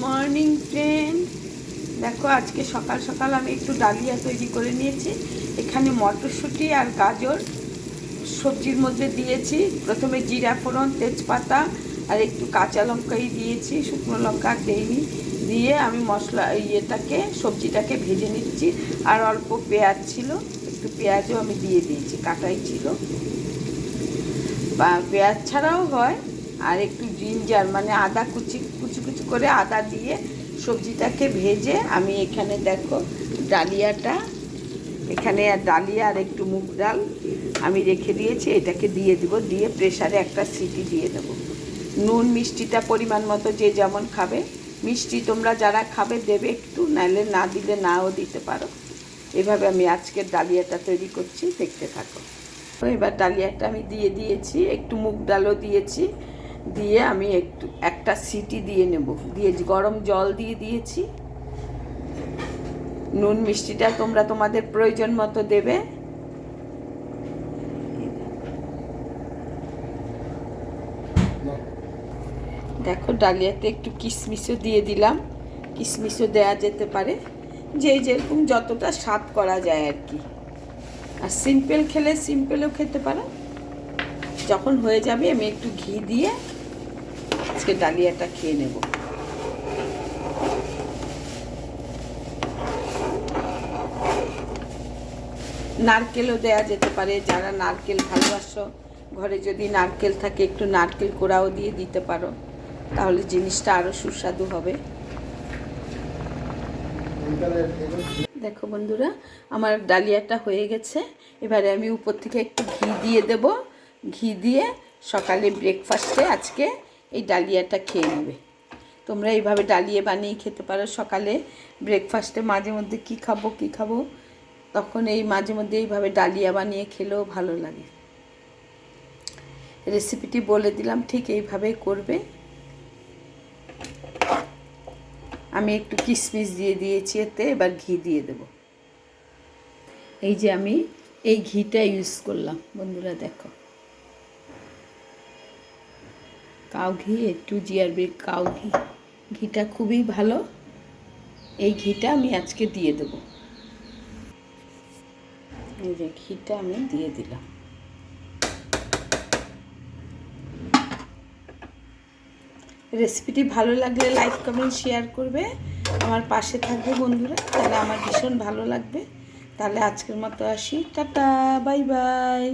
Morning friend. দেখো আজকে সকাল সকাল আমি একটু ডালিয়া তৈরি করে নিয়েছি। এখানে মটরশুঁটি আর গাজর সবজির মধ্যে দিয়েছি। প্রথমে জিরা ফোড়ন, তেজপাতা আর একটু কাঁচা লঙ্কাই দিয়েছি, শুকনো লঙ্কা দেইনি। দিয়ে আমি সবজিটাকে ভেজে নিচ্ছি। আর অল্প পেঁয়াজ ছিল, একটু পেঁয়াজও আমি দিয়ে দিয়েছি, কাটাই ছিল। বা পেঁয়াজ ছাড়াও হয়। আর একটু জিঞ্জার মানে আদা কুচি কুচি করে আদা দিয়ে সবজিটাকে ভেজে আমি এখানে দেখো ডালিয়াটা, এখানে আর ডালিয়া আর একটু মুগ ডাল আমি রেখে দিয়েছি, এটাকে দিয়ে দেবো। দিয়ে প্রেসারে একটা সিটি দিয়ে দেবো। নুন মিষ্টিটা পরিমাণ মতো যে যেমন খাবে, মিষ্টি তোমরা যারা খাবে দেবে একটু, নাহলে না দিলে নাও দিতে পারো। এভাবে আমি আজকের ডালিয়াটা তৈরি করছি, দেখতে থাকো। এবার ডালিয়াটা আমি দিয়ে দিয়েছি, একটু মুগ ডালও দিয়েছি। দিয়ে আমি একটা সিটি দিয়ে নেব। দিয়ে গরম জল দিয়ে দিয়েছি। নুন মিষ্টিটা তোমরা তোমাদের প্রয়োজন মতো দেবে। দেখো ডালিয়াতে একটু কিশমিশও দিয়ে দিলাম। কিশমিশও দেওয়া যেতে পারে, যে যেরকম যতটা স্বাদ করা যায় আর কি। আর সিম্পল খেলে সিম্পলও খেতে পারো। যখন হয়ে যাবে আমি একটু ঘি দিয়ে আজকে ডালিয়াটা খেয়ে নেব। নারকেলও দেওয়া যেতে পারে, যারা নারকেল ভালোবাসো। ঘরে যদি নারকেল থাকে একটু নারকেল কোড়াও দিয়ে দিতে পারো, তাহলে জিনিসটা আরও সুস্বাদু হবে। দেখো বন্ধুরা, আমার ডালিয়াটা হয়ে গেছে। এবারে আমি উপর থেকে একটু ঘি দিয়ে দেব। ঘি দিয়ে সকালে ব্রেকফাস্টে আজকে এই ডালিয়াটা খেয়ে নেবে। তোমরা এইভাবে ডালিয়া বানিয়ে খেতে পারো সকালে ব্রেকফাস্টে। মাঝে মধ্যে কী খাবো তখন এই মাঝে মধ্যে এইভাবে ডালিয়া বানিয়ে খেলেও ভালো লাগে। রেসিপিটি বলে দিলাম, ঠিক এইভাবেই করবে। আমি একটু কিশমিশ দিয়ে দিয়েছি এতে, এবার ঘি দিয়ে দেব। এই যে আমি এই ঘিটা ইউজ করলাম বন্ধুরা, দেখো কাউ ঘি, একটু জিআরবি কাউ ঘি। ঘিটা খুবই ভালো। এই ঘিটা আমি আজকে দিয়ে দেব। এই যে ঘিটা আমি দিয়ে দিলাম। রেসিপিটি ভালো লাগলে লাইক কমেন্ট শেয়ার করবে, আমার পাশে থাকবে বন্ধুরা, তাহলে আমার ভীষণ ভালো লাগবে। তাহলে আজকের মতো আসি, টাটা, বাই বাই।